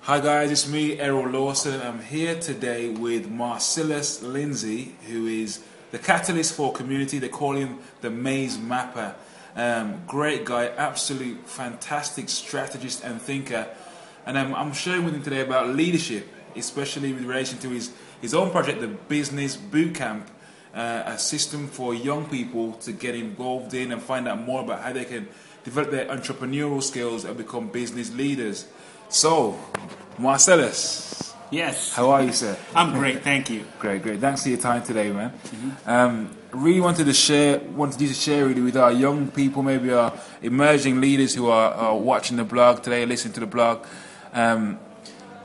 Hi guys, it's me, Errol Lawson. I'm here today with Marcellus Lindsay, who is the catalyst for community. They call him the Maze Mapper. Great guy, absolute fantastic strategist and thinker. And I'm sharing with him today about leadership, especially with relation to his own project, the Business Bootcamp, a system for young people to get involved in and find out more about how they can develop their entrepreneurial skills and become business leaders. So, Marcellus. Yes. How are you, sir? I'm great, thank you. Great. Thanks for your time today, man. Really wanted you to share really with our young people, maybe our emerging leaders who are watching the blog today, listening to the blog.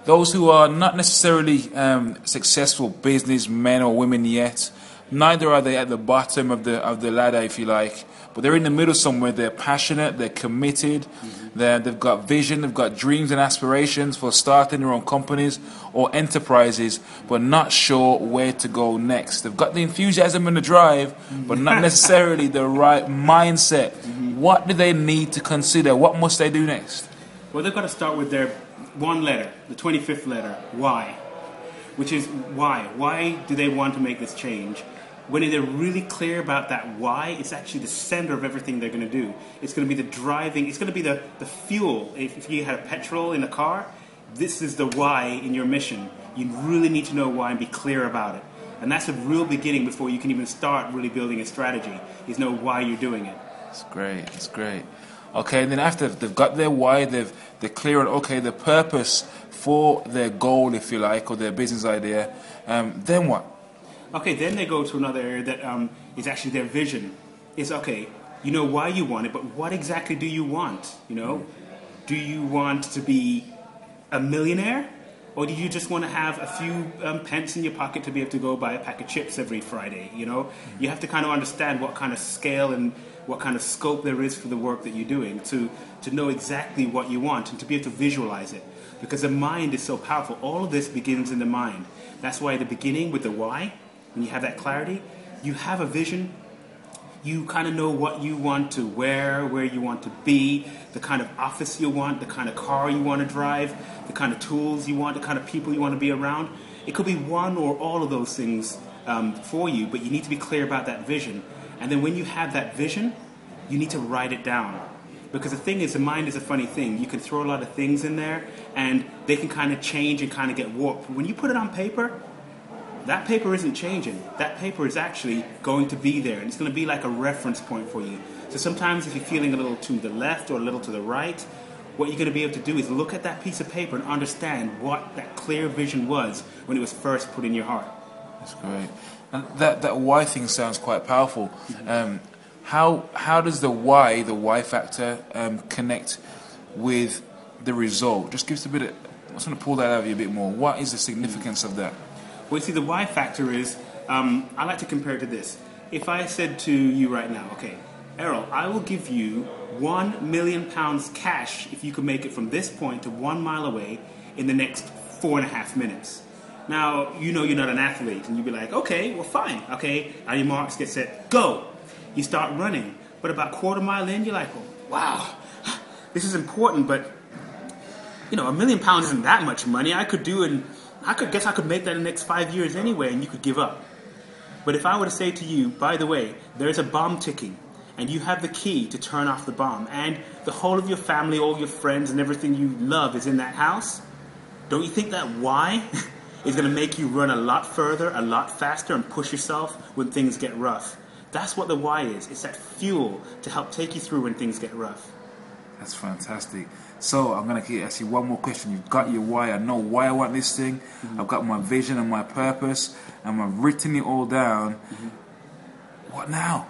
Those who are not necessarily successful businessmen or women yet, neither are they at the bottom of the ladder, if you like, but they're in the middle somewhere. They're passionate, they're committed, they've got vision, they've got dreams and aspirations for starting their own companies or enterprises, but not sure where to go next. They've got the enthusiasm and the drive, but not necessarily the right mindset. What do they need to consider? What must they do next? Well, they've got to start with their one letter, the 25th letter, why, which is why. Why do they want to make this change? When they're really clear about that why, it's actually the center of everything they're going to do. It's going to be the driving, it's going to be the fuel. If you had a petrol in a car, this is the why in your mission. You really need to know why and be clear about it. And that's a real beginning before you can even start really building a strategy, is know why you're doing it. It's great. Okay, and then after they've got their why, they're clear on, okay, the purpose for their goal, if you like, or their business idea, then what? Okay, then they go to another area that is actually their vision. It's okay, you know why you want it, but what exactly do you want? You know, do you want to be a millionaire, or do you just want to have a few pence in your pocket to be able to go buy a pack of chips every Friday? You know, you have to kind of understand what kind of scale and what kind of scope there is for the work that you're doing to know exactly what you want and to be able to visualize it, because the mind is so powerful. All of this begins in the mind. That's why at the beginning with the why, when you have that clarity, you have a vision, you kind of know what you want to wear, where you want to be, the kind of office you want, the kind of car you want to drive, the kind of tools you want, the kind of people you want to be around. It could be one or all of those things for you, but you need to be clear about that vision. And then when you have that vision, you need to write it down. Because the thing is, the mind is a funny thing. You can throw a lot of things in there, and they can kind of change and kind of get warped. When you put it on paper, that paper isn't changing. That paper is actually going to be there, and it's going to be like a reference point for you. So sometimes if you're feeling a little to the left or a little to the right, what you're going to be able to do is look at that piece of paper and understand what that clear vision was when it was first put in your heart. That's great. And that why thing sounds quite powerful. How does the why factor, connect with the result? Just give us a bit of, I just want to pull that out of you a bit more. What is the significance of that? Well, you see, the why factor is, I like to compare it to this. If I said to you right now, okay, Errol, I will give you £1 million cash if you can make it from this point to 1 mile away in the next 4.5 minutes. Now, you know you're not an athlete, and you'd be like, okay, well, fine. Okay, on your marks, get set, go. You start running. But about quarter mile in, you're like, well, wow, this is important, but, you know, £1 million isn't that much money. I could make that in the next 5 years anyway, and you could give up. But if I were to say to you, by the way, there's a bomb ticking, and you have the key to turn off the bomb, and the whole of your family, all your friends, and everything you love is in that house, don't you think that why is going to make you run a lot further, a lot faster, and push yourself when things get rough? That's what the why is. It's that fuel to help take you through when things get rough. That's fantastic. So I'm going to ask you one more question. You've got your why. I know why I want this thing. I've got my vision and my purpose, and I've written it all down. What now?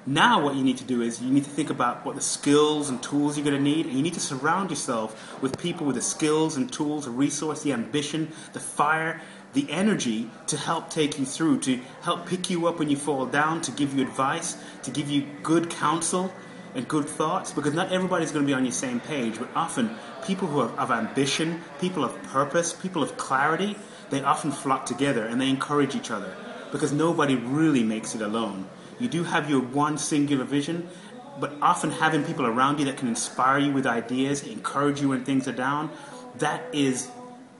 Now what you need to do is you need to think about what the skills and tools you're going to need, and you need to surround yourself with people with the skills and tools, the resource, the ambition, the fire, the energy to help take you through, to help pick you up when you fall down, to give you advice, to give you good counsel and good thoughts, because not everybody's going to be on your same page, but often people who have ambition, people of purpose, people of clarity, they often flock together and they encourage each other, because nobody really makes it alone. You do have your one singular vision, but often having people around you that can inspire you with ideas, encourage you when things are down, that is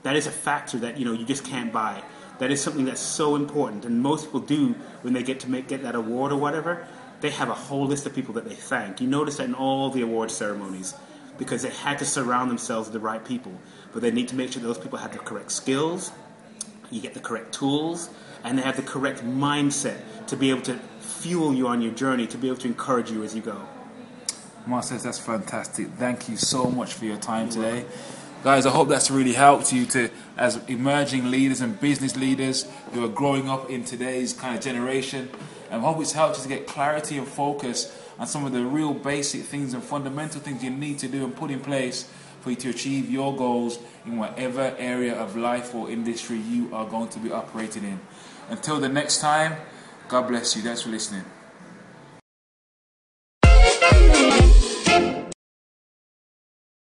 a factor that you just can't buy. That is something that's so important, and most people do when they get that award or whatever. They have a whole list of people that they thank. You notice that in all the award ceremonies, because they had to surround themselves with the right people. But they need to make sure those people have the correct skills, you get the correct tools, and they have the correct mindset to be able to fuel you on your journey, to be able to encourage you as you go. Mrcellus, that's fantastic. Thank you so much for your time today. Guys, I hope that's really helped you as emerging leaders and business leaders who are growing up in today's kind of generation. I hope it's helped you to get clarity and focus on some of the real basic things and fundamental things you need to do and put in place for you to achieve your goals in whatever area of life or industry you are going to be operating in. Until the next time, God bless you. Thanks for listening.